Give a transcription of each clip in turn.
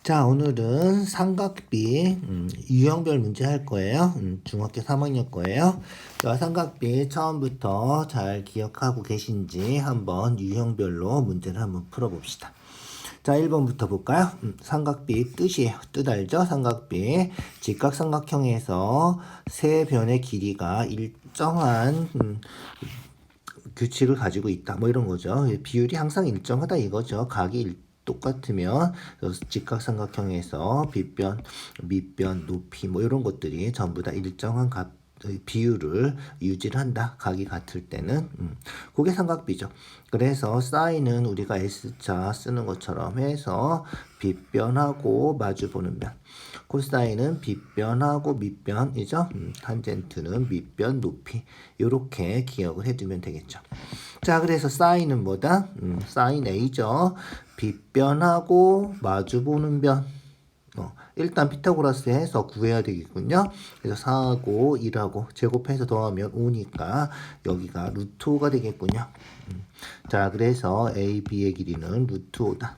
자, 오늘은 삼각비 유형별 문제 할 거예요. 중학교 3학년 거예요. 자, 삼각비 처음부터 잘 기억하고 계신지 한번 유형별로 문제를 한번 풀어봅시다. 자, 1번부터 볼까요? 삼각비 뜻이에요. 뜻 알죠? 삼각비 직각삼각형에서 세 변의 길이가 일정한 규칙을 가지고 있다. 뭐 이런 거죠. 비율이 항상 일정하다 이거죠. 각이 똑같으면 직각삼각형에서 빗변, 밑변, 높이 뭐 이런 것들이 전부 다 일정한 비율을 유지를 한다. 각이 같을 때는 그게 삼각비죠. 그래서 사인은 우리가 S자 쓰는 것처럼 해서 빗변하고 마주보는 변. 코사인은 빗변하고 밑변이죠. 탄젠트는 밑변 높이. 이렇게 기억을 해두면 되겠죠. 자, 그래서 사인은 뭐다? 사인 A죠. 빗변하고 마주보는 변. 일단 피타고라스 해서 구해야 되겠군요. 그래서 4하고 1하고 제곱해서 더하면 5니까 여기가 루트 5가 되겠군요. 자, 그래서 A, B의 길이는 루트 5다.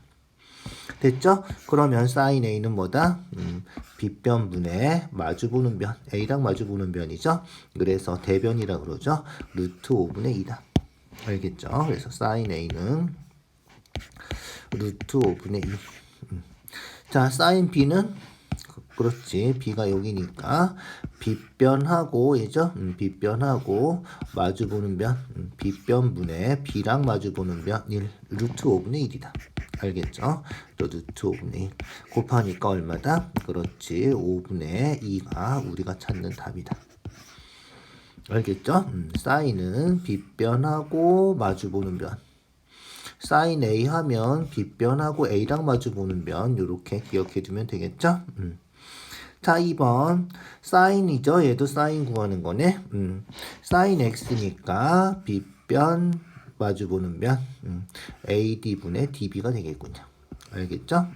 됐죠? 그러면 사인 A는 뭐다? 빗변분의 마주보는 변. A랑 마주보는 변이죠? 그래서 대변이라 그러죠? 루트 5분의 2다. 알겠죠? 그래서 사인 A는 루트 5분의 2. 자, 사인 B는 그렇지. B가 여기니까 빗변하고 이죠? 빗변하고 마주보는 변. 빗변분의 B랑 마주보는 변 1. 루트 5분의 1이다. 알겠죠? 또 루트 5분의 1 곱하니까 얼마다? 그렇지. 5분의 2가 우리가 찾는 답이다. 알겠죠? 사인은 빗변하고 마주보는 변. 사인 A 하면 빗변하고 A랑 마주보는 변. 이렇게 기억해두면 되겠죠? 자, 2번 사인이죠. 얘도 사인 구하는 거네. 사인 X니까 빗변 마주보는 변 AD분의 DB가 되겠군요. 알겠죠?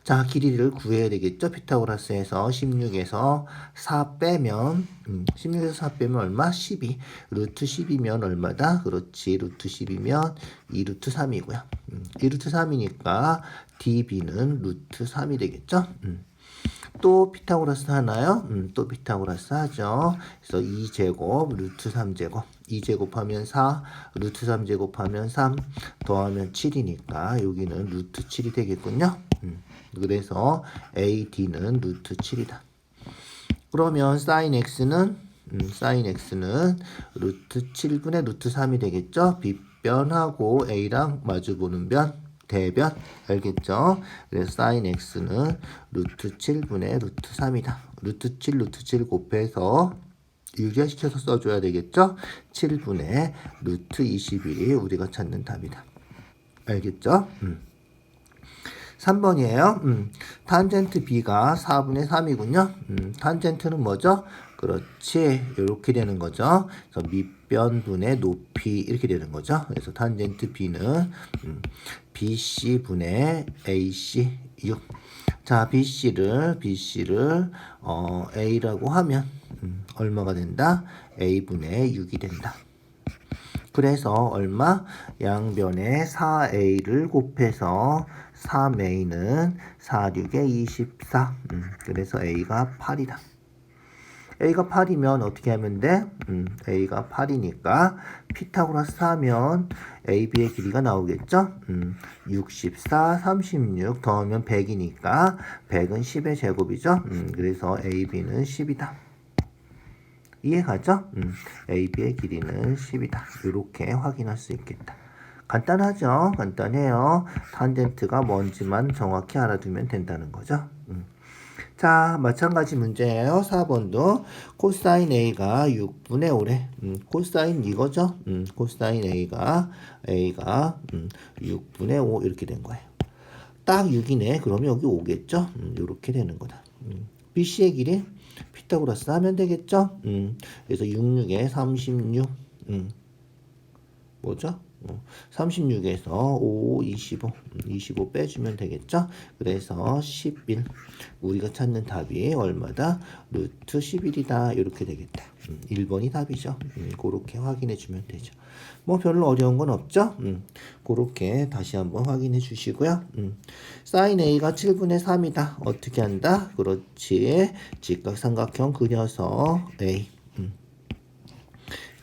자, 길이를 구해야 되겠죠? 피타고라스에서 16에서 4 빼면 16에서 4 빼면 얼마? 12. 루트 10이면 얼마다? 그렇지. 루트 10이면 2루트 3이고요. 2루트 3이니까 DB는 루트 3이 되겠죠? 또 피타고라스 하나요? 또 피타고라스 하죠. 그래서 2제곱 루트 3제곱 2제곱하면 4 루트 3제곱하면 3 더하면 7이니까 여기는 루트 7이 되겠군요. 그래서 AD는 루트 7이다. 그러면 사인 X는 루트 7분의 루트 3이 되겠죠. 빗변하고 A랑 마주보는 변 대변 알겠죠? 그래서 사인 X는 루트 7분의 루트 3이다. 루트 7 곱해서 유리화시켜서 써줘야 되겠죠? 7분의 루트 21이 우리가 찾는 답이다. 알겠죠? 3번이에요. 탄젠트 B가 4분의 3이군요. 탄젠트는 뭐죠? 그렇지. 이렇게 되는 거죠. 그래서 밑변분의 높이 이렇게 되는 거죠. 그래서 탄젠트 B는 BC분의 AC 6. 자, BC를 A라고 하면 얼마가 된다? A분의 6이 된다. 그래서 얼마? 양변에 4A를 곱해서 3A는 4, 6에 24. 그래서 A가 8이다. A가 8이면 어떻게 하면 돼? A가 8이니까 피타고라스 하면 AB의 길이가 나오겠죠? 64, 36 더하면 100이니까 100은 10의 제곱이죠? 그래서 AB는 10이다. 이해가죠? AB의 길이는 10이다. 이렇게 확인할 수 있겠다. 간단하죠? 간단해요. 탄젠트가 뭔지만 정확히 알아두면 된다는 거죠. 자, 마찬가지 문제예요. 4번도 코사인 A가 6분의 5래. 코사인 이거죠? 코사인 A가 6분의 5 이렇게 된 거예요. 딱 6이네. 그러면 여기 5겠죠? 이렇게 되는 거다. BC의 길이 피타고라스 하면 되겠죠? 그래서 6, 6에 36. 뭐죠? 36에서 5, 25 빼주면 되겠죠? 그래서 11. 우리가 찾는 답이 얼마다? 루트 11이다. 이렇게 되겠다. 1번이 답이죠. 그렇게 확인해 주면 되죠. 뭐 별로 어려운 건 없죠? 그렇게 다시 한번 확인해 주시고요. 사인 A가 7분의 3이다. 어떻게 한다? 그렇지. 직각삼각형 그려서 A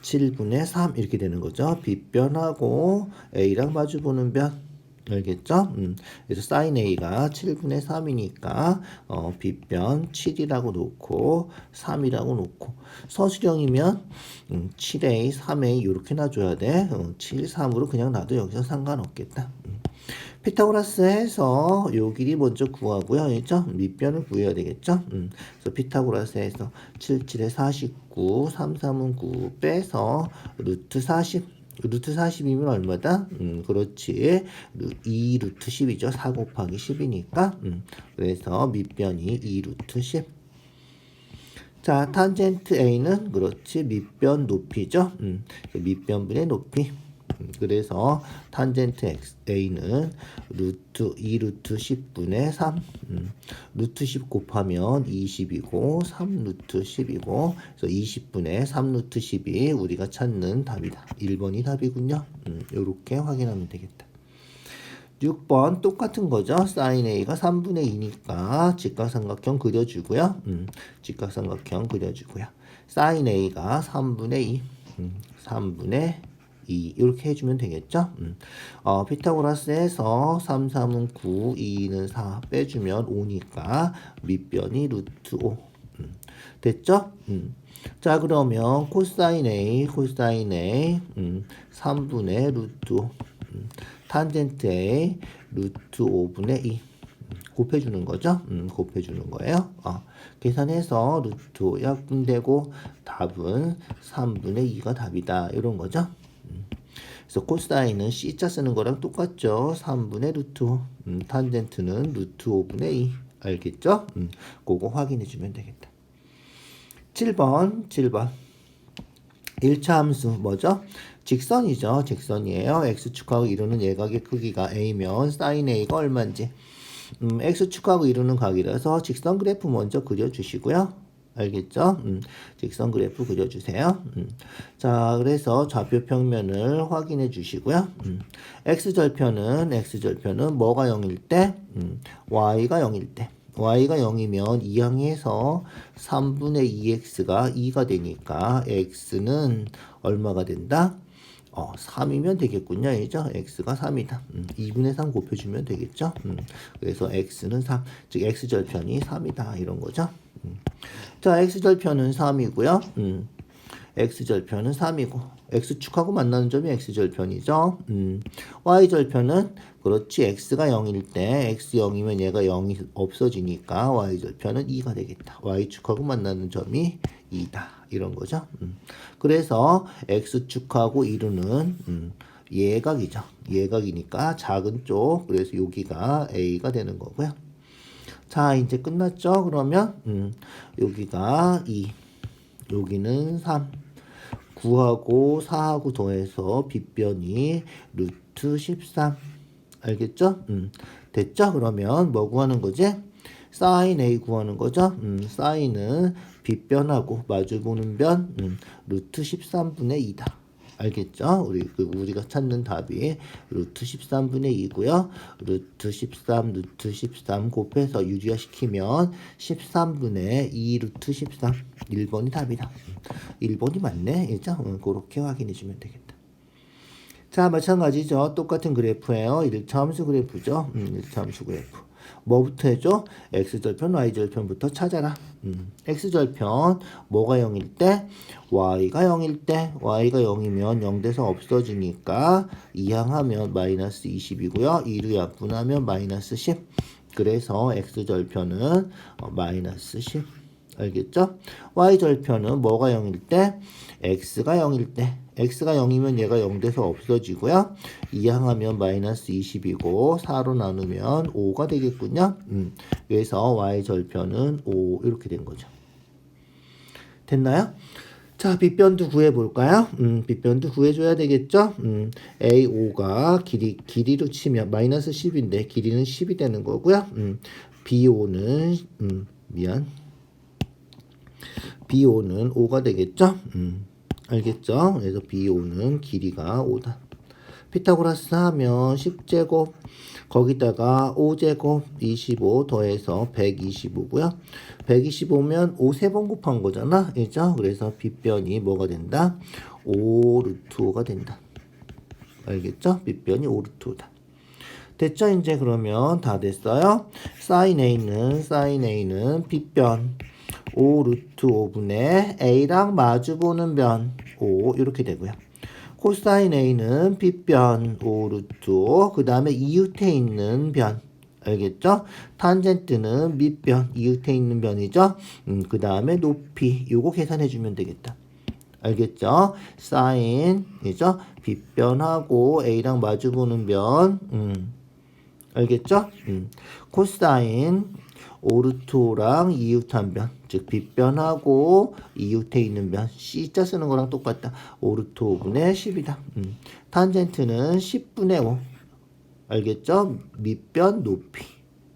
7분의 3 이렇게 되는 거죠. 빗변하고 A랑 마주보는 변. 알겠죠? 그래서 sin A가 7분의 3이니까 빗변 7이라고 놓고 3이라고 놓고 서술형이면 7A, 3A 이렇게 놔줘야 돼. 7, 3으로 그냥 놔도 여기서 상관없겠다. 피타고라스에서 요 길이 먼저 구하고요. 알죠? 밑변을 구해야 되겠죠? 그래서 피타고라스에서 7, 7에 49, 3, 3은 9 빼서 루트 40. 루트 40이면 얼마다? 그렇지. 2 루트 10이죠. 4 곱하기 10이니까. 그래서 밑변이 2 루트 10. 자, 탄젠트 A는 그렇지. 밑변 높이죠. 밑변분의 높이. 그래서 탄젠트 A는 루트 2 루트 10분의 3 루트 10 곱하면 20이고 3 루트 10이고 그래서 20분의 3 루트 10이 우리가 찾는 답이다. 1번이 답이군요. 이렇게 확인하면 되겠다. 6번 똑같은 거죠. sin A가 3분의 2니까 직각삼각형 그려주고요. 직각삼각형 그려주고요. sin A가 3분의 2 3분의 2 이렇게 해주면 되겠죠. 피타고라스에서 3, 3은 9, 2는 4 빼주면 5니까 밑변이 루트 5 됐죠? 자 그러면 코사인 A 3분의 루트 5 탄젠트 A 루트 5분의 2 곱해주는 거죠. 곱해주는 거예요. 계산해서 루트 5 약분되고 답은 3분의 2가 답이다. 이런 거죠. 그래서 코사인은 C자 쓰는 거랑 똑같죠. 3분의 루트 5. 탄젠트는 루트 5분의 2. 알겠죠? 그거 확인해 주면 되겠다. 7번. 1차 함수 뭐죠? 직선이죠. 직선이에요. x축하고 이루는 예각의 크기가 a면 sin a가 얼마인지. x축하고 이루는 각이라서 직선 그래프 먼저 그려주시고요. 알겠죠? 직선 그래프 그려주세요. 자, 그래서 좌표 평면을 확인해 주시고요. x절편은 뭐가 0일 때? y가 0일 때. y가 0이면 이항해서 3분의 2x가 2가 되니까 x는 얼마가 된다? 3이면 되겠군요. 이죠? x가 3이다. 2분의 3 곱해주면 되겠죠? 그래서 x는 3, 즉 x절편이 3이다. 이런 거죠. 자, x절편은 3이고요. x절편은 3이고 x축하고 만나는 점이 x절편이죠. y절편은 그렇지 x가 0일 때 x 0이면 얘가 0이 없어지니까 y절편은 2가 되겠다. y축하고 만나는 점이 2다. 이런 거죠. 그래서 x축하고 이루는 예각이죠. 예각이니까 작은 쪽. 그래서 여기가 a가 되는 거고요. 자, 이제 끝났죠? 그러면 여기가 2, 여기는 3, 9하고 4하고 더해서 빗변이 루트 13. 알겠죠? 됐죠? 그러면 뭐 구하는 거지? sin A 구하는 거죠? sin은 빗변하고 마주보는 변 루트 13분의 2다. 알겠죠? 우리가 찾는 답이 루트 13분의 2고요. 루트 13 곱해서 유리화 시키면 13분의 2 루트 13. 1번이 답이다. 1번이 맞네. 그죠? 그렇게 확인해 주면 되겠다. 자, 마찬가지죠. 똑같은 그래프예요. 1차 함수 그래프죠. 1차 함수 그래프. 뭐부터 해줘? x절편, y절편부터 찾아라. x절편 뭐가 0일 때? y가 0일 때. y가 0이면 0 돼서 없어지니까 이항하면 마이너스 20이고요. 2로 약분하면 마이너스 10. 그래서 x절편은 마이너스 10. 알겠죠? y절편은 뭐가 0일 때? x가 0일 때. x가 0이면 얘가 0 돼서 없어지고요. 이항하면 마이너스 20이고 4로 나누면 5가 되겠군요. 그래서 y절편은 5 이렇게 된 거죠. 됐나요? 자, 자, 빗변도 구해볼까요? 빗변도 구해줘야 되겠죠? A5가 길이로 치면 마이너스 10인데 길이는 10이 되는 거고요. B5는, B5는 5가 되겠죠? 알겠죠? 그래서 B5는 길이가 5다. 피타고라스 하면 10제곱 거기다가 5제곱 25 더해서 125고요. 125면 5 3번 곱한 거잖아. 그죠? 그래서 빗변이 뭐가 된다? 5 루트 5가 된다. 알겠죠? 빗변이 5 루트 5다. 됐죠? 이제 그러면 다 됐어요. 사인 A는 빗변 5 루트 5분의 A랑 마주보는 변 5 이렇게 되고요. 코사인 A는 빗변 5 루트 5, 그 다음에 이웃에 있는 변. 알겠죠? 탄젠트는 밑변, 이웃에 있는 변이죠? 그 다음에 높이, 요거 계산해주면 되겠다. 알겠죠? 사인이죠? 빗변하고 A랑 마주보는 변. 알겠죠? 코사인 5 루트 5랑 이웃한 변, 즉 빗변하고 이웃에 있는 변, C자 쓰는 거랑 똑같다. 5 루트 5분의 10이다. 탄젠트는 10분의 5. 알겠죠? 밑변 높이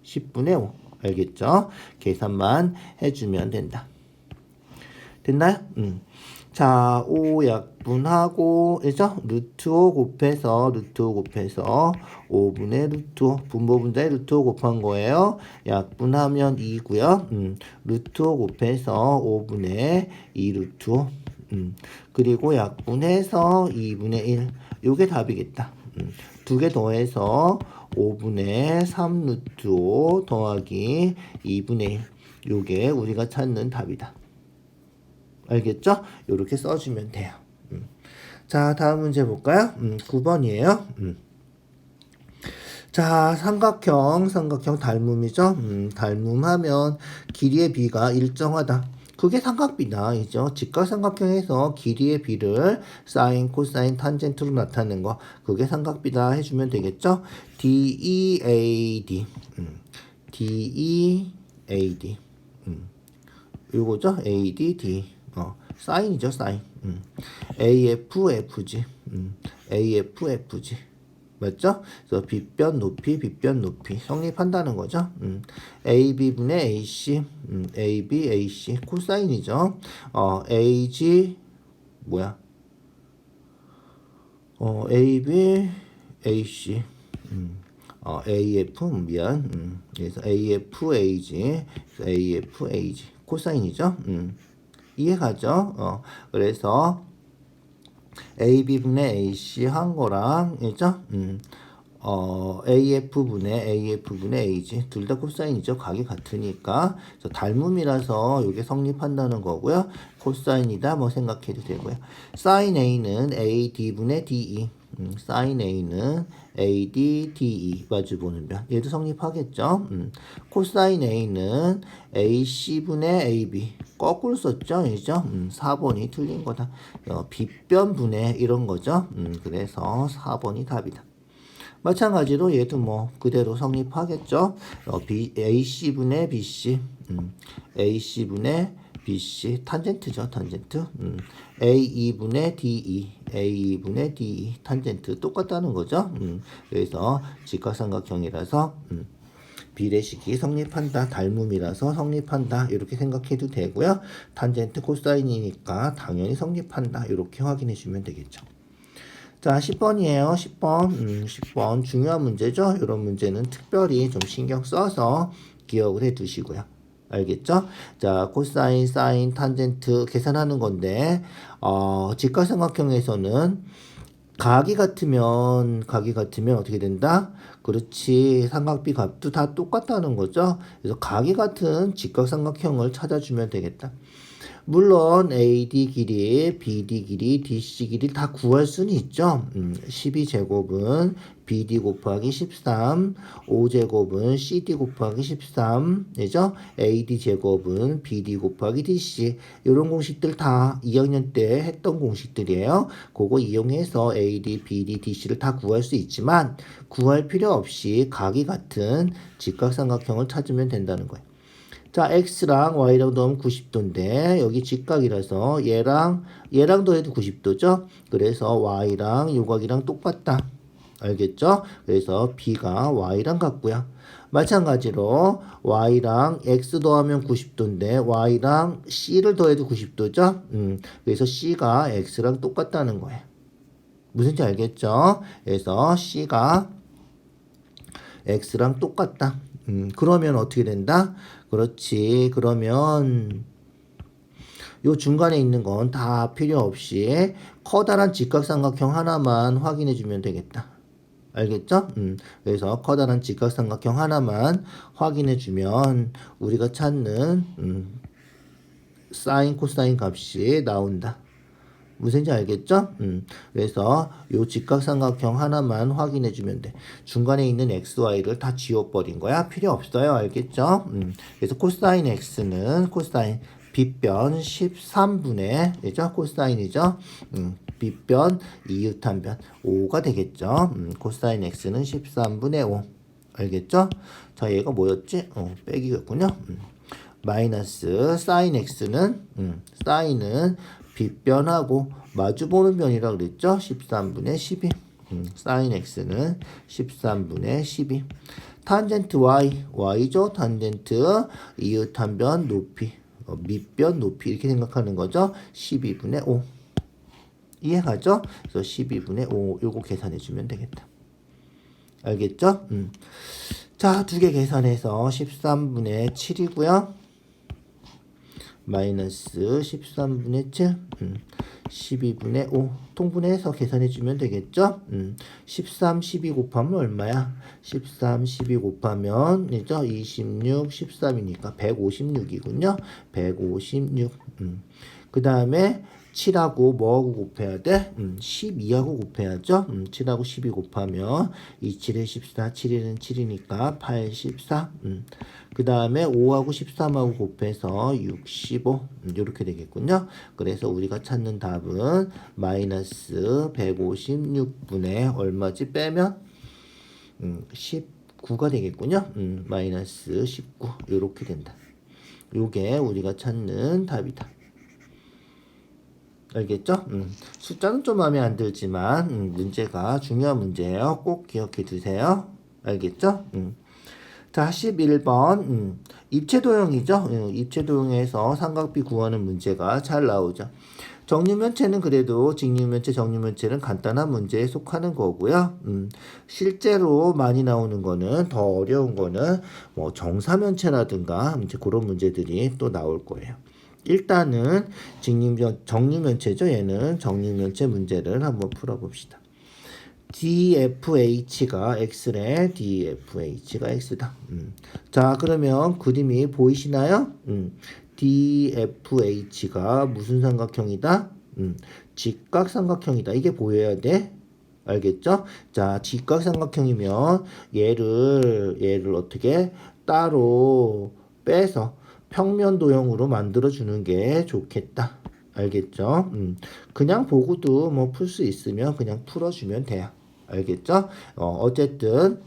10분의 5. 알겠죠? 계산만 해주면 된다. 됐나요? 자, 5 약분하고, 그죠? 루트 5 곱해서 5분의 루트 5, 분모분자에 루트 5 곱한 거예요. 약분하면 2고요. 루트 5 곱해서 5분의 2 루트 5. 그리고 약분해서 2분의 1. 요게 답이겠다. 두 개 더해서 5분의 3 루트 5 더하기 2분의 1. 요게 우리가 찾는 답이다. 알겠죠? 이렇게 써주면 돼요. 자, 다음 문제 볼까요? 9번이에요. 자, 삼각형 닮음이죠? 닮음하면 길이의 비가 일정하다. 그게 삼각비다. 이죠? 직각삼각형에서 길이의 비를 사인, 코사인, 탄젠트로 나타내는 거. 그게 삼각비다 해주면 되겠죠? DEAD. DEAD. 요거죠? ADD. 사인이죠, 사인. AFFG. AFFG. 맞죠? 그래서 빗변 높이 성립한다는 거죠. AB분의 AC. AB, AC. 코사인이죠. AG, 뭐야? AB, AC. AF, 그래서 AF, AG. AF, AG. 코사인이죠. 이해가죠? 그래서 AB분의 AC 한 거랑, 그죠? AF분의 AG. 둘 다 코사인이죠. 각이 같으니까. 그래서 닮음이라서 이게 성립한다는 거고요. 코사인이다 뭐 생각해도 되고요. 사인 A는 AD분의 DE. 사인 A는 AD, DE 마주보는 변. 얘도 성립하겠죠. 코사인 A는 AC분의 AB. 거꾸로 썼죠. 이죠? 4번이 틀린 거다. 빗변분의 이런 거죠. 그래서 4번이 답이다. 마찬가지로 얘도 뭐 그대로 성립하겠죠. AC분의 BC. AC분의 BC 탄젠트죠. 탄젠트. AE분의 DE. AE분의 DE 탄젠트 똑같다는 거죠. 그래서 직각삼각형이라서 비례식이 성립한다. 닮음이라서 성립한다. 이렇게 생각해도 되고요. 탄젠트 코사인이니까 당연히 성립한다. 이렇게 확인해 주면 되겠죠. 자, 10번이에요. 10번. 10번 중요한 문제죠. 이런 문제는 특별히 좀 신경 써서 기억을 해 두시고요. 알겠죠? 자, 코사인, 사인, 탄젠트 계산하는 건데 직각삼각형에서는 각이 같으면 어떻게 된다? 그렇지. 삼각비 값도 다 똑같다는 거죠. 그래서 각이 같은 직각삼각형을 찾아주면 되겠다. 물론 AD 길이, BD 길이, DC 길이 다 구할 수는 있죠. 12제곱은 BD 곱하기 13, 5제곱은 CD 곱하기 13, 그죠? AD 제곱은 BD 곱하기 DC. 이런 공식들 다 2학년 때 했던 공식들이에요. 그거 이용해서 AD, BD, DC를 다 구할 수 있지만 구할 필요 없이 각이 같은 직각삼각형을 찾으면 된다는 거예요. 자, x랑 y랑 더하면 90도인데 여기 직각이라서 얘랑 더해도 90도죠. 그래서 y랑 요각이랑 똑같다. 알겠죠? 그래서 b가 y랑 같고요. 마찬가지로 y랑 x 더하면 90도인데 y랑 c를 더해도 90도죠. 그래서 c가 x랑 똑같다는 거예요. 무슨지 알겠죠? 그래서 c가 x랑 똑같다. 그러면 어떻게 된다? 그렇지. 그러면 요 중간에 있는 건 다 필요 없이 커다란 직각삼각형 하나만 확인해 주면 되겠다. 알겠죠? 그래서 커다란 직각삼각형 하나만 확인해 주면 우리가 찾는 사인 코사인 값이 나온다. 무슨지 알겠죠? 그래서 요 직각삼각형 하나만 확인해 주면 돼. 중간에 있는 x, y를 다 지워버린 거야. 필요 없어요. 알겠죠? 그래서 코사인 x는 코사인 빗변 13분의 그죠? 코사인이죠? 빗변 이웃한변 5가 되겠죠? 코사인 x는 13분의 5. 알겠죠? 자, 얘가 뭐였지? 빼기였군요. 마이너스 사인 x는 사인은 빗변하고 마주보는 변이라고 그랬죠? 13분의 12. 사인 x는 13분의 12. 탄젠트 y죠? 탄젠트 이웃한변 높이, 밑변 높이 이렇게 생각하는 거죠? 12분의 5. 이해가죠? 그래서 12분의 5 요거 계산해 주면 되겠다. 알겠죠? 자, 두 개 계산해서 13분의 7이고요. 마이너스 13분의 7, 12분의 5 통분해서 계산해주면 되겠죠? 13, 12 곱하면 얼마야? 13, 12 곱하면 이죠? 26, 13이니까 156이군요. 156. 그 다음에 7하고 뭐하고 곱해야 돼? 12하고 곱해야죠. 7하고 12 곱하면 27에 14, 7에는 7이니까 84. 그 다음에 5하고 13하고 곱해서 65. 이렇게 되겠군요. 그래서 우리가 찾는 답은 마이너스 156분의 얼마지 빼면 19가 되겠군요. 마이너스 19. 이렇게 된다. 요게 우리가 찾는 답이다. 알겠죠? 숫자는 좀 마음에 안 들지만 문제가 중요한 문제예요. 꼭 기억해 두세요. 알겠죠? 자, 11번 입체도형이죠. 입체도형에서 삼각비 구하는 문제가 잘 나오죠. 정육면체는 그래도 직육면체, 정육면체는 간단한 문제에 속하는 거고요. 실제로 많이 나오는 거는 더 어려운 거는 뭐 정사면체라든가 이제 그런 문제들이 또 나올 거예요. 일단은 정육면체죠. 얘는 정육면체 문제를 한번 풀어봅시다. DFH가 X래. DFH가 X다. 자, 그러면 그림이 보이시나요? DFH가 무슨 삼각형이다? 직각삼각형이다. 이게 보여야 돼. 알겠죠? 자, 직각삼각형이면 얘를 어떻게 따로 빼서 평면 도형으로 만들어 주는 게 좋겠다. 알겠죠? 그냥 보고도 뭐 풀 수 있으면 그냥 풀어주면 돼요. 알겠죠? 어쨌든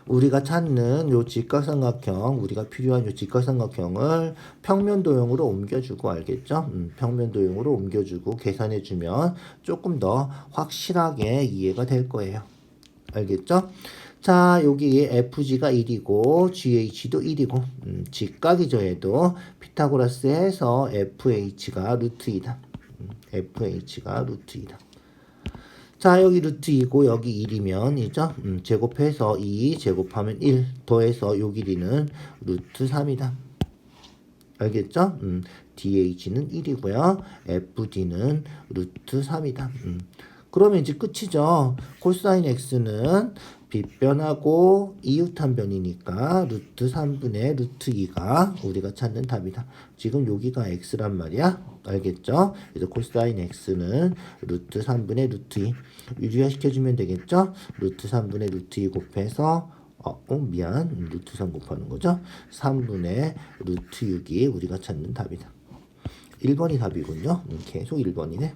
우리가 찾는 요 직각삼각형, 우리가 필요한 요 직각삼각형을 평면 도형으로 옮겨주고, 알겠죠? 평면 도형으로 옮겨주고 계산해주면 조금 더 확실하게 이해가 될 거예요. 알겠죠? 자, 여기 FG가 1이고 GH도 1이고 직각이죠. 얘도 피타고라스 해서 FH가 루트 2다. FH가 루트 2다. 자, 여기 루트 2고 여기 1이면 이죠. 제곱해서 2 제곱하면 1 더해서 요 길이는 루트 3이다. 알겠죠? DH는 1이고요. FD는 루트 3이다. 그러면 이제 끝이죠. 코사인 X는 빗변하고 이웃한 변이니까 루트 3분의 루트 2가 우리가 찾는 답이다. 지금 여기가 X란 말이야. 알겠죠? 그래서 코사인 X는 루트 3분의 루트 2 유리화시켜주면 되겠죠? 루트 3분의 루트 2 곱해서 미안. 루트 3 곱하는 거죠? 3분의 루트 6이 우리가 찾는 답이다. 1번이 답이군요. 계속 1번이네.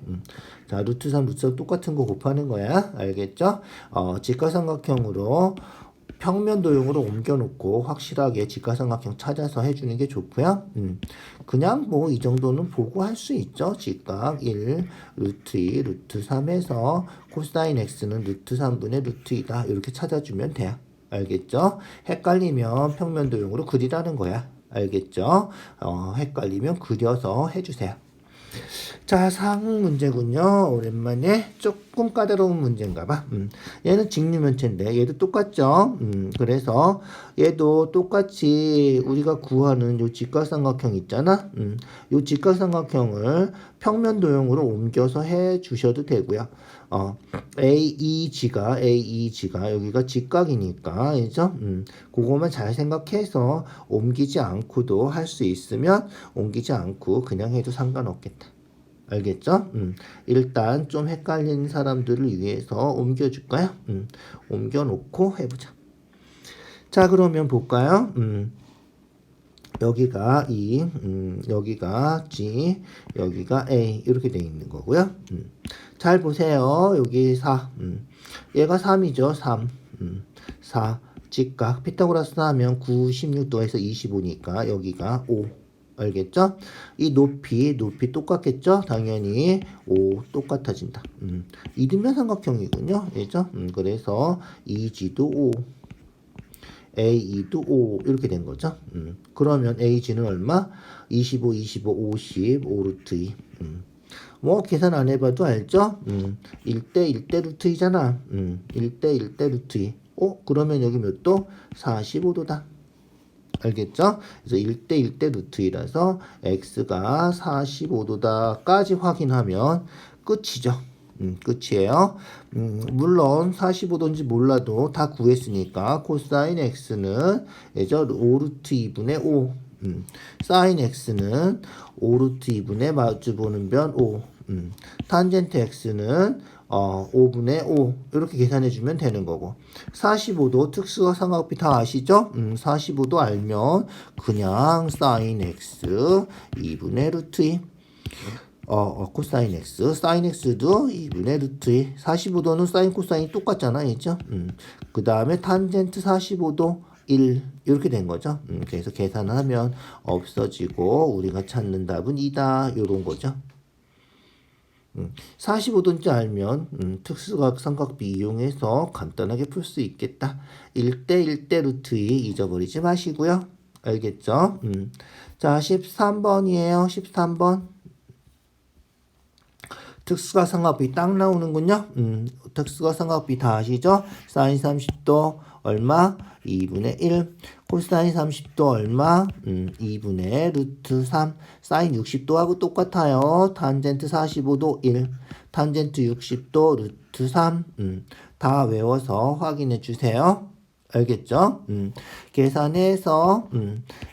자, 루트 3, 루트 3 똑같은 거 곱하는 거야. 알겠죠? 직각삼각형으로 평면 도형으로 옮겨놓고 확실하게 직각삼각형 찾아서 해주는 게 좋고요. 그냥 뭐 이 정도는 보고 할 수 있죠. 직각 1, 루트 2, 루트 3에서 코사인 x는 루트 3분의 루트 2다. 이렇게 찾아주면 돼요. 알겠죠? 헷갈리면 평면 도형으로 그리라는 거야. 알겠죠? 헷갈리면 그려서 해주세요. 자, 상응 문제군요. 오랜만에 조금 까다로운 문제인가 봐. 얘는 직류면체인데 얘도 똑같죠. 그래서 얘도 똑같이 우리가 구하는 요 직각삼각형 있잖아. 요 직각삼각형을 평면 도형으로 옮겨서 해 주셔도 되고요. AEG가 여기가 직각이니까, 그죠? 그거만 잘 생각해서 옮기지 않고도 할 수 있으면 옮기지 않고 그냥 해도 상관없겠다. 알겠죠? 일단 좀 헷갈리는 사람들을 위해서 옮겨줄까요? 옮겨놓고 해보자. 자, 그러면 볼까요? 여기가 E, 여기가 G, 여기가 A 이렇게 되어 있는 거고요. 잘 보세요. 여기 4, 얘가 3이죠. 3, 4, 직각 피타고라스 하면 96도에서 25니까 여기가 5. 알겠죠? 이 높이 똑같겠죠? 당연히 5 똑같아진다. 이등변 삼각형이군요. 그죠? 그래서 EG도 5, AE도 5 이렇게 된 거죠. 그러면 AG는 얼마? 25, 25, 50, 5 루트 2. 뭐 계산 안 해봐도 알죠? 1대 1대 루트 2잖아. 1대 1대 루트 2. 그러면 여기 몇 도? 45도다. 알겠죠? 그래서 1대 1대 루트 2라서 x가 45도다까지 확인하면 끝이죠. 끝이에요. 물론 45도인지 몰라도 다 구했으니까 코사인 x는 예죠 5 루트 2분의 5. 사인 x는 5 루트 2분의 마주보는 변 5. 탄젠트 x는 5분의 5 이렇게 계산해 주면 되는 거고 45도 특수각삼각비 다 아시죠? 45도 알면 그냥 사인 x 2분의 루트 2 코사인 x 사인 x도 2분의 루트 2 45도는 사인 코사인이 똑같잖아 그죠? 그 다음에 탄젠트 45도 1 이렇게 된 거죠. 그래서 계산하면 없어지고 우리가 찾는 답은 2다 이런 거죠. 45도인지 알면 특수각삼각비 이용해서 간단하게 풀 수 있겠다. 1대 1대 루트 2 잊어버리지 마시고요. 알겠죠? 자, 13번이에요. 13번. 특수각삼각비 딱 나오는군요. 특수각삼각비 다 아시죠? 사인 30도 얼마? 2분의 1. 코사인 30도 얼마? 2분의 루트 3. 사인 60도하고 똑같아요. 탄젠트 45도 1. 탄젠트 60도 루트 3. 다 외워서 확인해 주세요. 알겠죠? 계산해서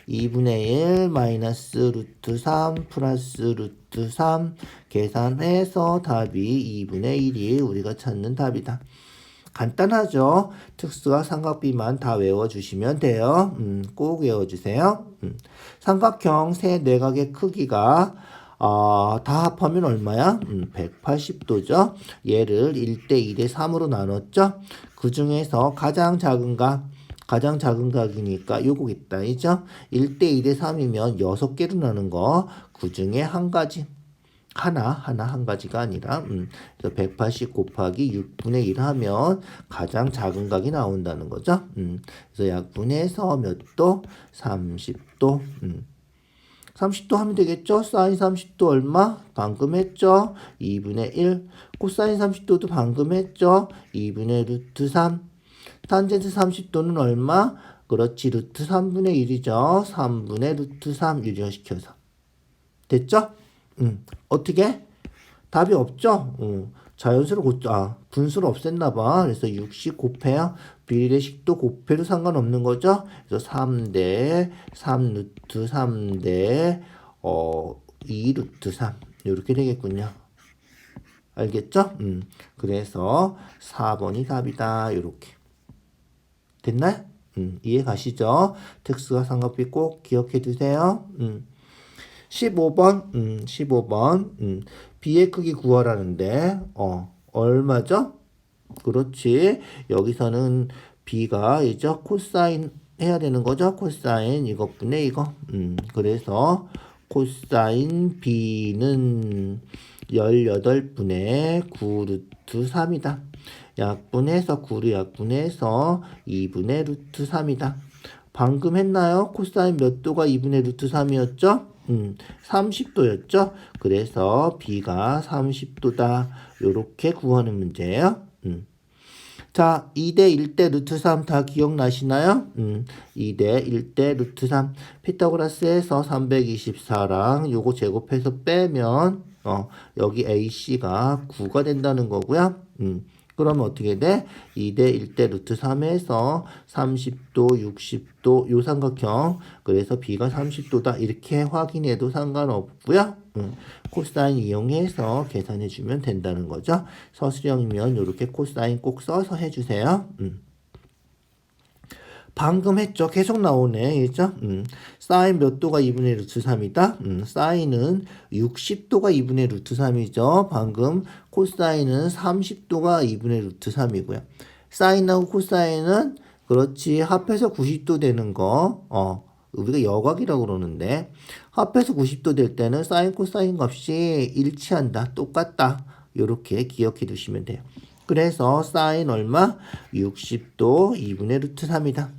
2분의 1 마이너스 루트 3 플러스 루트 3 계산해서 답이 2분의 1이 우리가 찾는 답이다. 간단하죠? 특수각삼각비만 다 외워주시면 돼요. 꼭 외워주세요. 삼각형 세 내각의 크기가 다 합하면 얼마야? 180도죠. 얘를 1대 2대 3으로 나눴죠. 그 중에서 가장 작은 각이니까 요거겠다. 이죠? 1대 2대 3이면 6개로 나눈 거. 그 중에 한 가지. 한 가지가 아니라, 그래서 180 곱하기 6분의 1 하면 가장 작은 각이 나온다는 거죠. 그래서 약분해서 몇 도? 30도. 30도 하면 되겠죠? 사인 30도 얼마? 방금 했죠? 2분의 1. 코사인 30도도 방금 했죠? 2분의 루트 3. 탄젠트 30도는 얼마? 그렇지, 루트 3분의 1이죠? 3분의 루트 3 유리화시켜서. 됐죠? 어떻게? 답이 없죠? 자연수를 분수를 없앴나봐. 그래서 60 곱해야 비례식도 곱해도 상관없는 거죠? 그래서 3대 3 루트 3대 2 루트 3 이렇게 되겠군요. 알겠죠? 그래서 4번이 답이다. 이렇게. 됐나요? 이해 가시죠? 특수각삼각비 꼭 기억해 두세요. 15번, 15번, B의 크기 구하라는데, 얼마죠? 그렇지. 여기서는 B가 이죠? 코사인 해야 되는 거죠? 코사인 이것분의 이거. 그래서 코사인 B는 18분의 9 루트 3이다. 약분해서 9를 약분해서 2분의 루트 3이다. 방금 했나요? 코사인 몇 도가 2분의 루트 3이었죠? 30도였죠? 그래서 B가 30도다. 요렇게 구하는 문제예요. 자, 2대 1대 루트 3 다 기억나시나요? 2대 1대 루트 3. 피타고라스에서 324랑 요거 제곱해서 빼면 여기 AC가 9가 된다는 거고요. 그러면 어떻게 돼? 2대 1대 루트 3에서 30도, 60도 요 삼각형. 그래서 B가 30도다. 이렇게 확인해도 상관없고요. 코사인 이용해서 계산해 주면 된다는 거죠. 서술형이면 이렇게 코사인 꼭 써서 해주세요. 방금 했죠. 계속 나오네. 그죠? 사인 몇 도가 2분의 루트 3이다? 사인은 60도가 2분의 루트 3이죠. 방금 코사인은 30도가 2분의 루트 3이고요. 사인하고 코사인은 그렇지 합해서 90도 되는 거. 우리가 여각이라고 그러는데 합해서 90도 될 때는 사인 코사인 값이 일치한다. 똑같다. 이렇게 기억해 두시면 돼요. 그래서 사인 얼마? 60도 2분의 루트 3이다.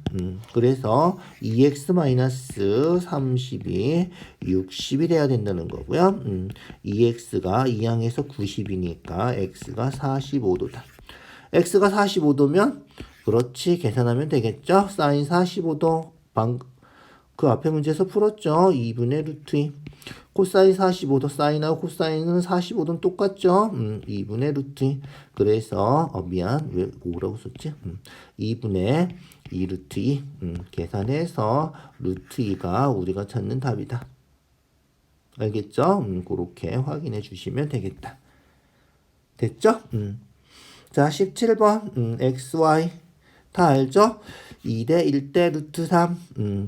그래서 2x-30이 60이 돼야 된다는 거고요. 2x가 2항에서 90이니까 x가 45도다. x가 45도면 그렇지 계산하면 되겠죠? 사인 45도 그 앞에 문제에서 풀었죠? 2분의 루트 2. 코사인 45도 사인하고 코사인은 45도는 똑같죠? 2분의 루트 2. 그래서 미안 왜 5라고 썼지? 2분의 2 루트 2 계산해서 루트 2가 우리가 찾는 답이다. 알겠죠? 그렇게 확인해 주시면 되겠다. 됐죠? 자 17번 xy 다 알죠? 2대 1대 루트 3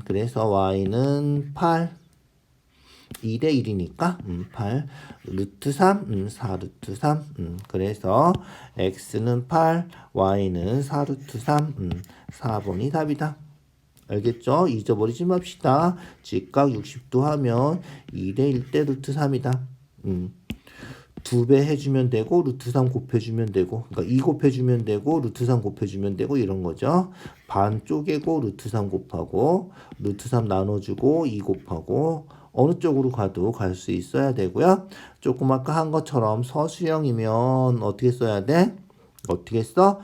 그래서 y는 8 2대 1이니까 8 루트 3 4 루트 3 그래서 x는 8 y는 4 루트 3 4번이 답이다. 알겠죠? 잊어버리지 맙시다. 직각 60도 하면 2대 1대 루트 3이다. 2배 해주면 되고 루트 3 곱해주면 되고 그러니까 2 곱해주면 되고 루트 3 곱해주면 되고 이런 거죠. 반 쪼개고 루트 3 곱하고 루트 3 나눠주고 2 곱하고 어느 쪽으로 가도 갈 수 있어야 되고요. 조금 아까 한 것처럼 서술형이면 어떻게 써야 돼? 어떻게 써?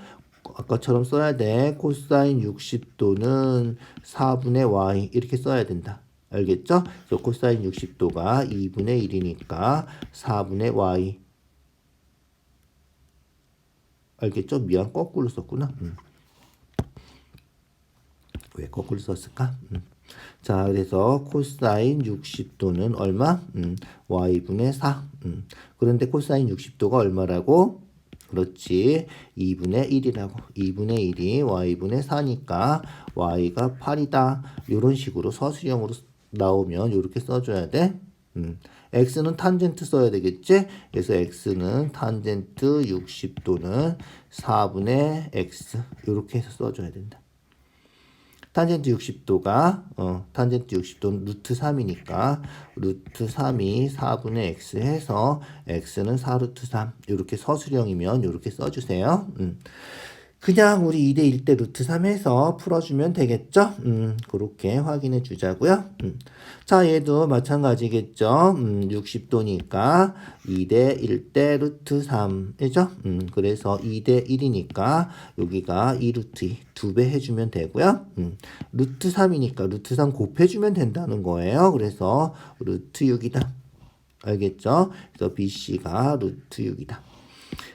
아까처럼 써야 돼. 코사인 60도는 4분의 y 이렇게 써야 된다. 알겠죠? 그래서 코사인 60도가 2분의 1이니까 4분의 y. 알겠죠? 미안, 거꾸로 썼구나. 왜 거꾸로 썼을까? 자, 그래서 코사인 60도는 얼마? y분의 4. 그런데 코사인 60도가 얼마라고? 그렇지. 2분의 1이라고. 2분의 1이 y분의 4니까 y가 8이다. 이런 식으로 서술형으로 나오면 이렇게 써줘야 돼. x는 탄젠트 써야 되겠지? 그래서 x는 탄젠트 60도는 4분의 x 이렇게 해서 써줘야 된다. 탄젠트 60도가 탄젠트 60도는 루트 3이니까 루트 3이 4분의 x 해서 x는 4루트 3 이렇게 서술형이면 이렇게 써주세요. 그냥 우리 2대 1대 루트 3에서 풀어주면 되겠죠? 그렇게 확인해 주자고요. 자, 얘도 마찬가지겠죠? 60도니까 2대 1대 루트 3이죠? 그래서 2대 1이니까 여기가 2루트 2, 2배 해주면 되고요. 루트 3이니까 루트 3 곱해주면 된다는 거예요. 그래서 루트 6이다. 알겠죠? 그래서 BC가 루트 6이다.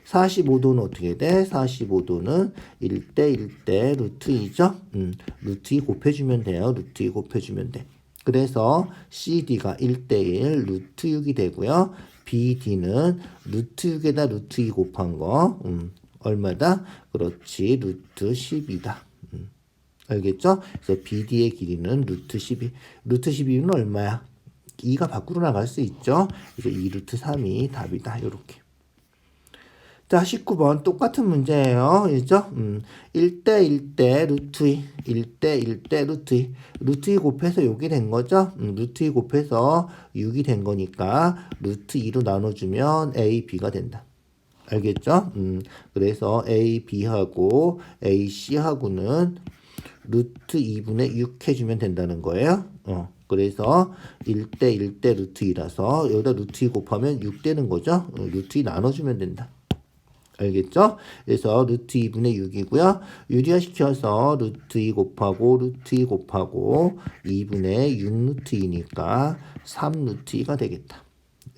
45도는 어떻게 돼? 45도는 1대 1대 루트 2죠? 루트 2 곱해주면 돼요. 루트 2 곱해주면 돼. 그래서 CD가 1대 1 루트 6이 되고요. BD는 루트 6에다 루트 2 곱한 거 얼마다? 그렇지 루트 10이다. 알겠죠? 그래서 BD의 길이는 루트 12. 루트 12는 얼마야? 2가 밖으로 나갈 수 있죠? 그래서 2루트 3이 답이다. 요렇게. 자, 19번 똑같은 문제예요. 그죠? 1대 1대 루트 2, 1대 1대 루트 2. 루트 2 곱해서 6이 된 거죠? 루트 2 곱해서 6이 된 거니까 루트 2로 나눠주면 A, B가 된다. 알겠죠? 그래서 A, B하고 A, C하고는 루트 2분의 6 해주면 된다는 거예요. 그래서 1대 1대 루트 2라서 여기다 루트 2 곱하면 6 되는 거죠? 루트 2 나눠주면 된다. 알겠죠? 그래서 루트 2분의 6이고요. 유리화시켜서 루트 2 곱하고 루트 2 곱하고 2분의 6 루트 2니까 3 루트 2가 되겠다.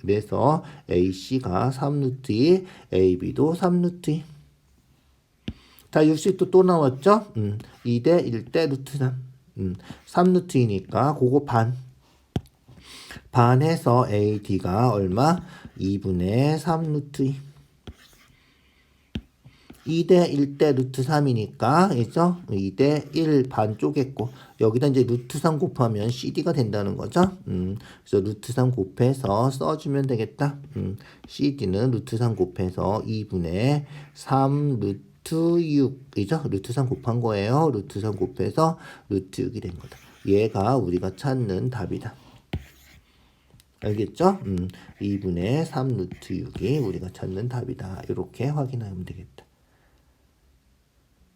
그래서 AC가 3 루트 2, AB도 3 루트 2. 자, 60도 또 나왔죠? 2대 1대 루트 3. 3 루트 2니까 그거 반. 반해서 AD가 얼마? 2분의 3 루트 2. 2대 1대 루트 3이니까, 그죠? 2대 1 반 쪼갰고, 여기다 이제 루트 3 곱하면 CD가 된다는 거죠? 그래서 루트 3 곱해서 써주면 되겠다. CD는 루트 3 곱해서 2분의 3 루트 6, 이죠? 루트 3 곱한 거예요. 루트 3 곱해서 루트 6이 된 거다. 얘가 우리가 찾는 답이다. 알겠죠? 2분의 3 루트 6이 우리가 찾는 답이다. 이렇게 확인하면 되겠다.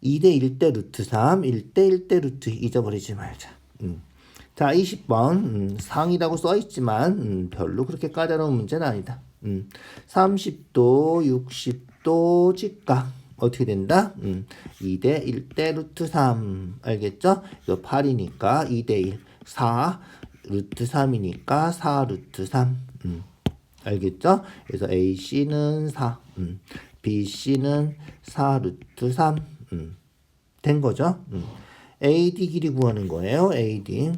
2대 1대 루트 3, 1대 1대 루트 2 잊어버리지 말자. 자, 20번 상이라고 써있지만 별로 그렇게 까다로운 문제는 아니다. 30도, 60도 직각 어떻게 된다? 2대 1대 루트 3 알겠죠? 이거 8이니까 2대 1, 4 루트 3이니까 4 루트 3 알겠죠? 그래서 AC는 4 BC는 4 루트 3 된 거죠. AD 길이 구하는 거예요. AD.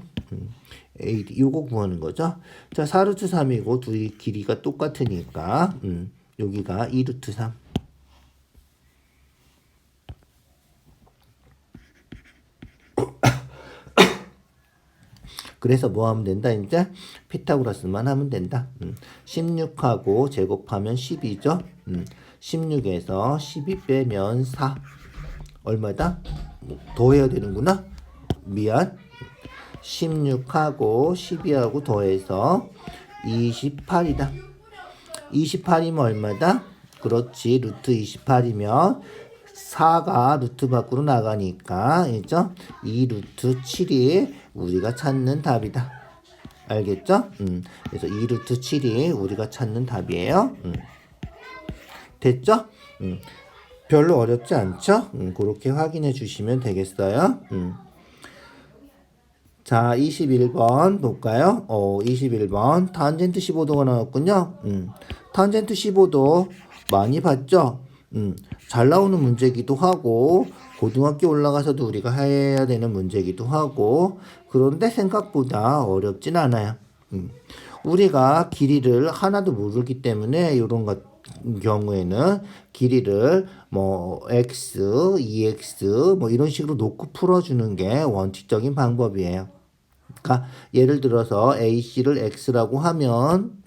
AD 요거 구하는 거죠. 자, 4루트 3이고 둘이 길이가 똑같으니까 여기가 2루트 3. 그래서 뭐 하면 된다? 이제 피타고라스만 하면 된다. 16하고 제곱하면 10이죠. 16에서 12 빼면 4. 얼마다? 더해야 되는구나. 미안. 16하고 12하고 더해서 28이다. 28이면 얼마다? 그렇지. 루트 28이면 4가 루트 밖으로 나가니까, 그죠? 2 루트 7이 우리가 찾는 답이다. 알겠죠? 그래서 2 루트 7이 우리가 찾는 답이에요. 됐죠? 별로 어렵지 않죠? 그렇게 확인해 주시면 되겠어요. 자, 21번 볼까요? 21번 탄젠트 15도가 나왔군요. 탄젠트 15도 많이 봤죠? 잘 나오는 문제기도 하고 고등학교 올라가서도 우리가 해야 되는 문제기도 하고 그런데 생각보다 어렵진 않아요. 우리가 길이를 하나도 모르기 때문에 이런 것 경우에는 길이를 뭐 x, 2x 뭐 이런 식으로 놓고 풀어주는 게 원칙적인 방법이에요. 그러니까 예를 들어서 AC를 x라고 하면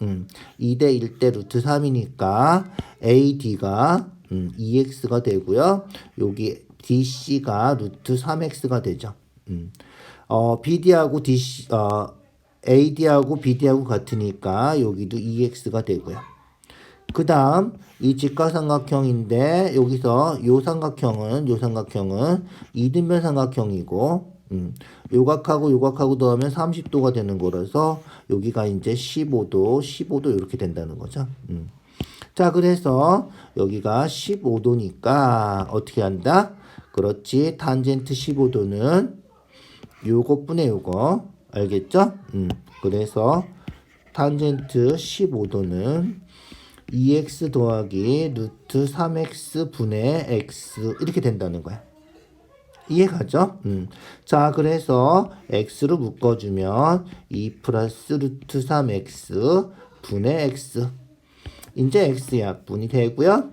2대 1대 루트 3이니까 AD가 2x가 되고요. 여기 DC가 루트 3x가 되죠. BD하고 DC, AD하고 BD하고 같으니까 여기도 2x가 되고요. 그 다음 이 직각삼각형인데 여기서 요 삼각형은 이등변 삼각형이고 요각하고 더하면 30도가 되는 거라서 여기가 이제 15도 이렇게 된다는 거죠. 자, 그래서 여기가 15도니까 어떻게 한다? 그렇지. 탄젠트 15도는 요것분의 요거 알겠죠? 그래서 탄젠트 15도는 2x 더하기 루트 3x 분의 x 이렇게 된다는 거야. 이해가죠? 자, 그래서 x로 묶어주면 2 플러스 루트 3x 분의 x 이제 x 약분이 되고요.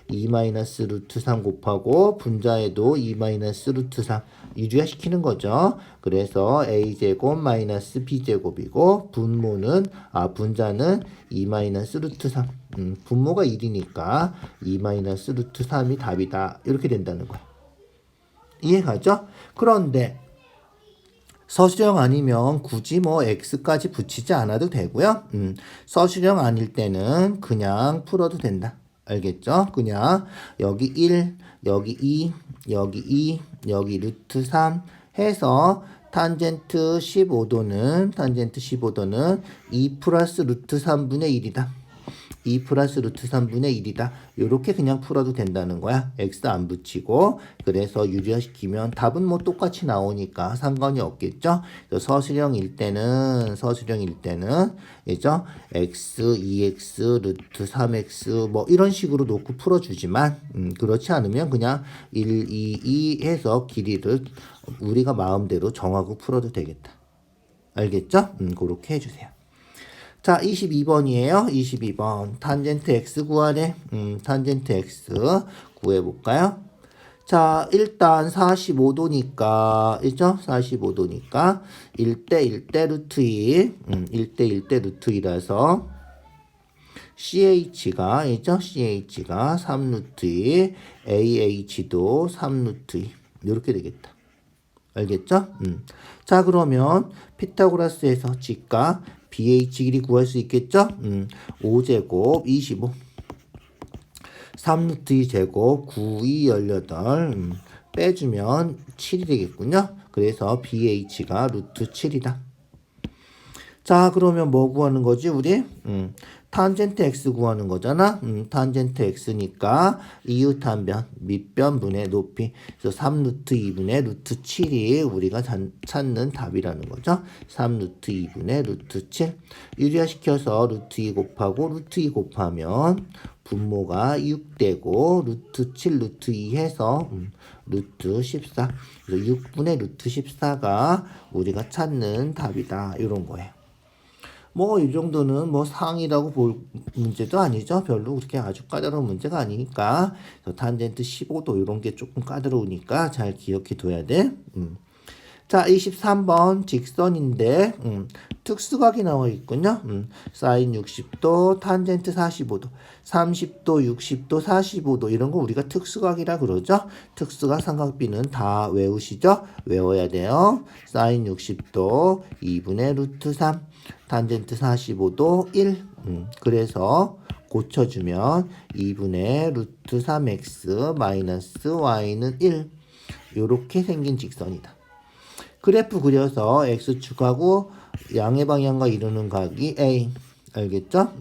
2 마이너스 루트 3 곱하고 분자에도 2 마이너스 루트 3 유리화시키는 거죠. 그래서 a제곱 마이너스 b제곱이고 분자는 2 마이너스 루트 3 분모가 1이니까 2 마이너스 루트 3이 답이다. 이렇게 된다는 거예요. 이해가죠? 그런데 서술형 아니면 굳이 뭐 x까지 붙이지 않아도 되고요. 서술형 아닐 때는 그냥 풀어도 된다. 알겠죠? 그냥 여기 1, 여기 2, 여기 2, 여기 루트 3 해서 탄젠트 15도는 2 플러스 루트 3분의 1이다. 2 플러스 루트 3분의 1이다. 요렇게 그냥 풀어도 된다는 거야. x 안 붙이고. 그래서 유리화시키면 답은 뭐 똑같이 나오니까 상관이 없겠죠. 서술형일 때는 그죠? x, 2x, 루트 3x 뭐 이런 식으로 놓고 풀어주지만 그렇지 않으면 그냥 1, 2, 2 해서 길이를 우리가 마음대로 정하고 풀어도 되겠다. 알겠죠? 그렇게 해주세요. 자, 22번이에요. 22번. 탄젠트 x 구하래. 탄젠트 x 구해볼까요? 자, 일단 45도니까, 있죠? 45도니까, 1대 1대 루트 2, 1대 1대 루트 2라서, CH가, 있죠? CH가 3루트 2, AH도 3루트 2. 이렇게 되겠다. 알겠죠? 자, 그러면 피타고라스에서 직각 BH 길이 구할 수 있겠죠? 5제곱 25 3루트 2제곱 9, 2, 18 빼주면 7이 되겠군요. 그래서 BH가 루트 7이다. 자, 그러면 뭐 구하는 거지 우리? 탄젠트 x 구하는 거잖아. 탄젠트 x니까 이웃한변 밑변분의 높이. 그래서 3루트 2분의 루트 7이 우리가 찾는 답이라는 거죠. 3루트 2분의 루트 7. 유리화시켜서 루트 2 곱하고 루트 2 곱하면 분모가 6되고 루트 7 루트 2 해서 루트 14. 그래서 6분의 루트 14가 우리가 찾는 답이다. 이런 거예요. 뭐 이 정도는 뭐 상이라고 볼 문제도 아니죠. 별로 그렇게 아주 까다로운 문제가 아니니까. 탄젠트 15도 이런 게 조금 까다로우니까 잘 기억해 둬야 돼. 자, 23번 직선인데 특수각이 나와 있군요. 사인 60도, 탄젠트 45도, 30도, 60도, 45도 이런 거 우리가 특수각이라 그러죠. 특수각 삼각비는 다 외우시죠? 외워야 돼요. 사인 60도 2분의 루트 3, 탄젠트 45도 1. 그래서 고쳐주면 2분의 루트 3x 마이너스 y는 1. 요렇게 생긴 직선이다. 그래프 그려서 x축하고 양의 방향과 이루는 각이 A. 알겠죠?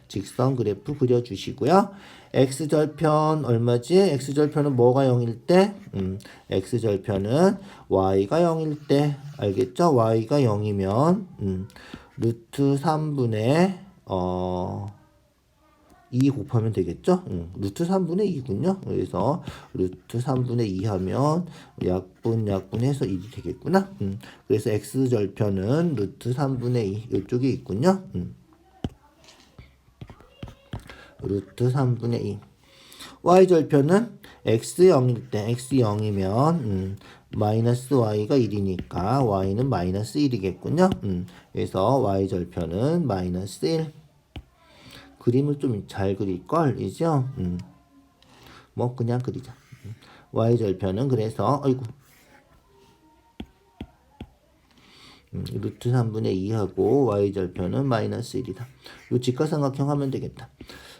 직선 그래프 그려주시고요. x절편 얼마지? x절편은 뭐가 0일 때? x절편은 y가 0일 때. 알겠죠? y가 0이면 루트 3분의 2 곱하면 되겠죠? 루트 3분의 2군요. 그래서 루트 3분의 2 하면 약분해서 1이 되겠구나. 그래서 x절편은 루트 3분의 2 이쪽에 있군요. 루트 3분의 2. y절편은 x0일 때 x0이면 마이너스 y가 1이니까 y는 마이너스 1이겠군요. 그래서 y절편은 마이너스 1. 그림을 좀 잘 그릴걸, 이죠? 뭐, 그냥 그리자. y절편은 그래서, 아이고. 루트 3분의 2하고 y절편은 마이너스 1이다. 요 직각삼각형 하면 되겠다.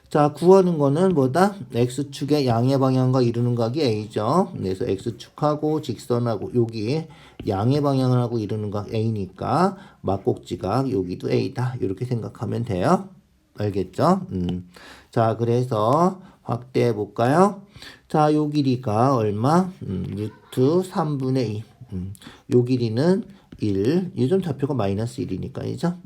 자, 구하는 거는 뭐다? x축의 양의 방향과 이루는 각이 a죠. 그래서 x축하고 직선하고 여기 양의 방향을 하고 이루는 각 a니까 막곡지각 여기도 a다. 이렇게 생각하면 돼요. 알겠죠? 자, 그래서 확대해 볼까요? 자, 요 길이가 얼마? 루트 3분의 2. 요 길이는 1. 요즘 좌표가 마이너스 1이니까, 이죠?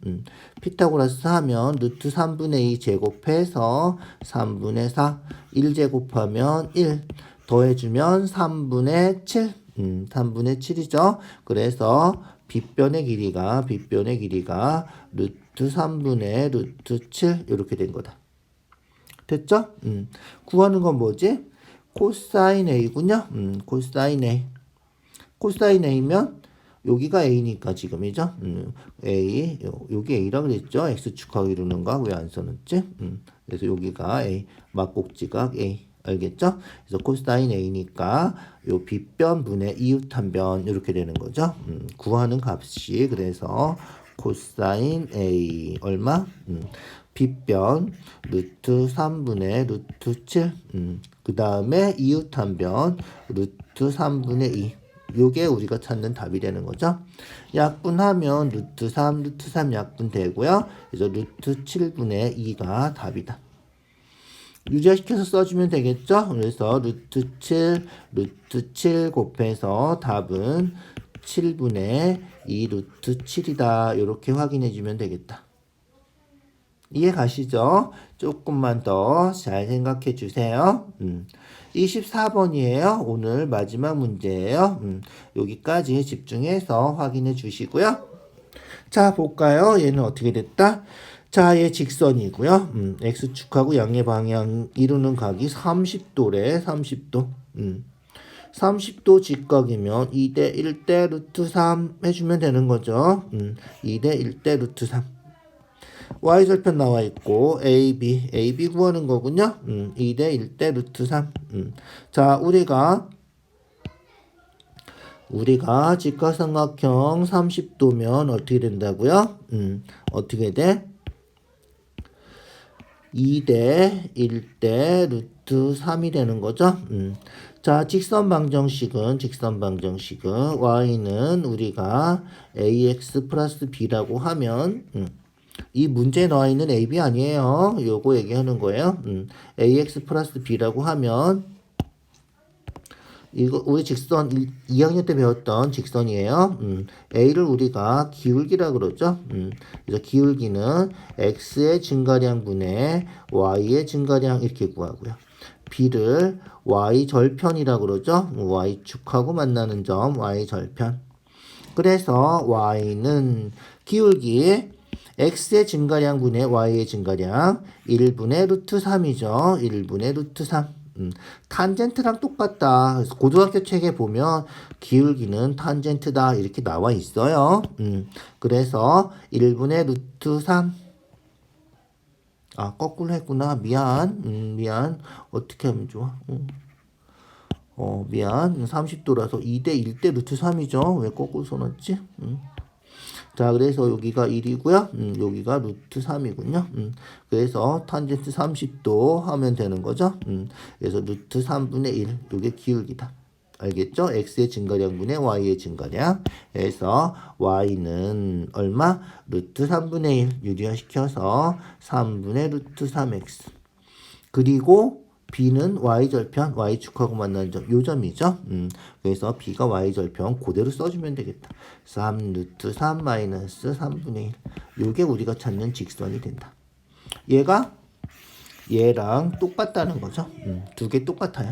피타고라스 하면 루트 3분의 2 제곱해서 3분의 4. 1 제곱하면 1. 더해주면 3분의 7. 3분의 7이죠? 그래서 빗변의 길이가 루트 3분의 루트 7 이렇게 된 거다. 됐죠? 구하는 건 뭐지? 코사인 A군요. 코사인 A. 코사인 A면 여기가 A니까 지금이죠. A, 여기 A라 그랬죠. X축하고 이루는 거 왜 안 써놨지? 그래서 여기가 A, 막곡지각 A. 알겠죠? 그래서 코사인 A니까 요 빗변분의 이웃한변 이렇게 되는 거죠. 구하는 값이 그래서 코사인 A 얼마? 빗변 루트 3분의 루트 7. 그 다음에 이웃한변 루트 3분의 2. 요게 우리가 찾는 답이 되는 거죠. 약분하면 루트 3, 루트 3 약분되고요. 그래서 루트 7분의 2가 답이다. 유지시켜서 써주면 되겠죠. 그래서 루트 7 곱해서 답은 7분의 2 루트 7이다. 이렇게 확인해 주면 되겠다. 이해 가시죠? 조금만 더 잘 생각해 주세요. 24번이에요. 오늘 마지막 문제예요. 여기까지 집중해서 확인해 주시고요. 자, 볼까요? 얘는 어떻게 됐다? 자, 얘 직선이고요. X축하고 양의 방향 이루는 각이 30도래. 30도. 30도 직각이면 2대 1대 루트 3 해주면 되는 거죠. 2대 1대 루트 3. Y절편 나와 있고 AB 구하는 거군요. 2대 1대 루트 3. 자, 우리가 직각삼각형 30도면 어떻게 된다고요? 어떻게 돼? 2대 1대 루트 3이 되는 거죠. 자, 직선 방정식은 y는 우리가 ax 플러스 b라고 하면 이 문제에 나와 있는 AB 아니에요. 요거 얘기하는 거예요. AX 플러스 B라고 하면 이거 우리 직선 2학년 때 배웠던 직선이에요. A를 우리가 기울기라 그러죠. 그래서 기울기는 X의 증가량분의 Y의 증가량 이렇게 구하고요. B를 Y 절편이라 그러죠. Y축하고 만나는 점 Y 절편. 그래서 Y는 기울기 x의 증가량 분의 y의 증가량 1분의 루트 3이죠. 1분의 루트 3. 탄젠트랑 똑같다. 그래서 고등학교 책에 보면 기울기는 탄젠트다 이렇게 나와 있어요. 그래서 1분의 루트 3. 아, 거꾸로 했구나. 미안. 어떻게 하면 좋아? 미안. 30도라서 2대 1대 루트 3이죠. 왜 거꾸로 써놨지? 자, 그래서 여기가 1이고요. 여기가 루트 3이군요. 그래서 탄젠트 30도 하면 되는 거죠. 그래서 루트 3분의 1. 이게 기울기다. 알겠죠? x의 증가량분의 y의 증가량. 그래서 y는 얼마? 루트 3분의 1 유리화시켜서 3분의 루트 3x. 그리고 b는 y절편, y축하고 만나는 점, 요 점이죠. 그래서 b가 y절편 그대로 써주면 되겠다. 3 루트 3 마이너스 3분의 1. 요게 우리가 찾는 직선이 된다. 얘랑 똑같다는 거죠. 두 개 똑같아요.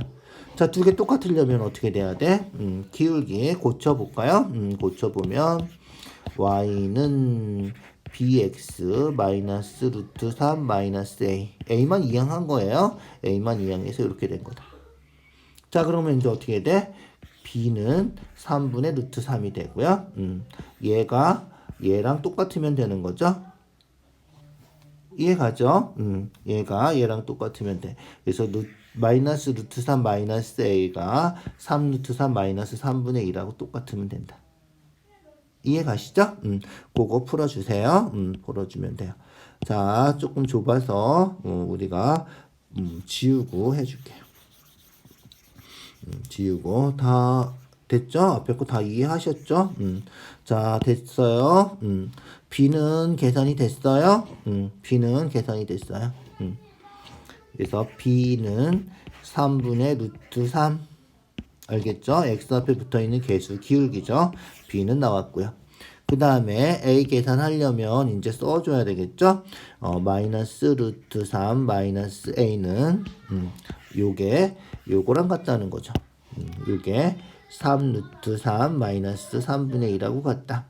자, 두 개 똑같으려면 어떻게 돼야 돼? 기울기 고쳐볼까요? 고쳐보면 y는 bx 마이너스 루트 3 마이너스 a만 이항한 거예요. a만 이항해서 이렇게 된 거다. 자, 그러면 이제 어떻게 돼? b는 3분의 루트 3이 되고요. 얘가 얘랑 똑같으면 되는 거죠. 이해가죠? 얘가 얘랑 똑같으면 돼. 그래서 마이너스 루트 3 마이너스 a가 3 루트 3 마이너스 3분의 2라고 똑같으면 된다. 이해 가시죠? 그거 풀어주세요. 풀어주면 돼요. 자, 조금 좁아서 우리가 지우고 해줄게요. 지우고 다 됐죠? 앞에 거 다 이해하셨죠? 자, 됐어요. b는 계산이 됐어요. b는 계산이 됐어요. 그래서 b는 3분의 루트 3 알겠죠? x 앞에 붙어있는 개수 기울기죠. b는 나왔고요. 그 다음에 a 계산하려면 이제 써줘야 되겠죠? 마이너스 루트 3 마이너스 a는 요거랑 같다는 거죠. 요게 3 루트 3 마이너스 3분의 2라고 같다.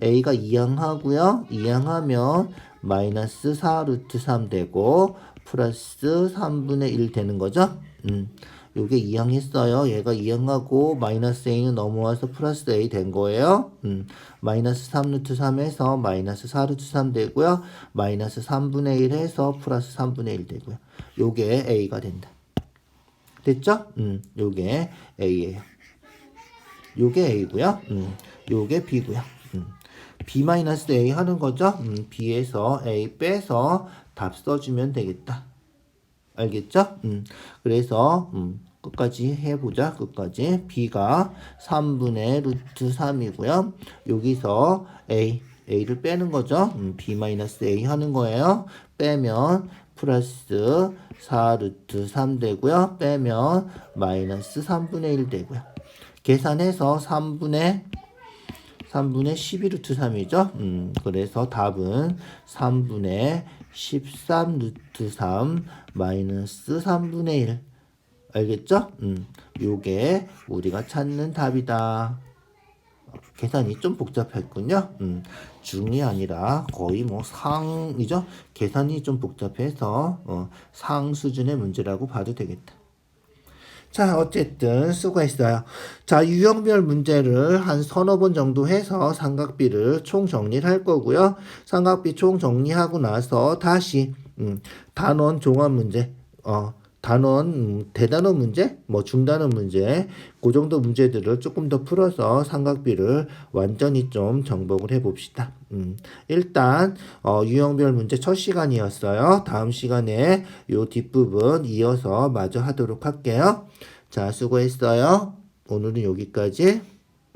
a가 이항하고요. 이항하면 마이너스 4 루트 3 되고 플러스 3분의 1 되는 거죠. 요게 이항했어요. 얘가 이항하고 마이너스 a는 넘어와서 플러스 a 된 거예요. 마이너스 3 루트 3에서 마이너스 4 루트 3 되고요. 마이너스 3분의 1 해서 플러스 3분의 1 되고요. 요게 a가 된다. 됐죠? 요게 a예요. 요게 a고요. 요게 b고요. b-a 하는 거죠. b에서 a 빼서 답 써주면 되겠다. 알겠죠? 그래서 끝까지 해보자. 끝까지 b가 3분의 루트 3이고요. 여기서 a를 빼는 거죠. b-a 하는 거예요. 빼면 플러스 4 루트 3 되고요. 빼면 마이너스 3분의 1 되고요. 계산해서 3분의 12 루트 3이죠. 그래서 답은 3분의 13 루트 3 마이너스 3분의 1. 알겠죠? 요게 우리가 찾는 답이다. 계산이 좀 복잡했군요. 중이 아니라 거의 뭐 상이죠. 계산이 좀 복잡해서 상 수준의 문제라고 봐도 되겠다. 자, 어쨌든 수고했어요. 자, 유형별 문제를 한 서너 번 정도 해서 삼각비를 총 정리를 할 거고요. 삼각비 총 정리하고 나서 다시 단원 종합 문제, 단원 대단원 문제, 뭐 중단원 문제, 그 정도 문제들을 조금 더 풀어서 삼각비를 완전히 좀 정복을 해봅시다. 일단 유형별 문제 첫 시간이었어요. 다음 시간에 요 뒷부분 이어서 마저 하도록 할게요. 자, 수고했어요. 오늘은 여기까지.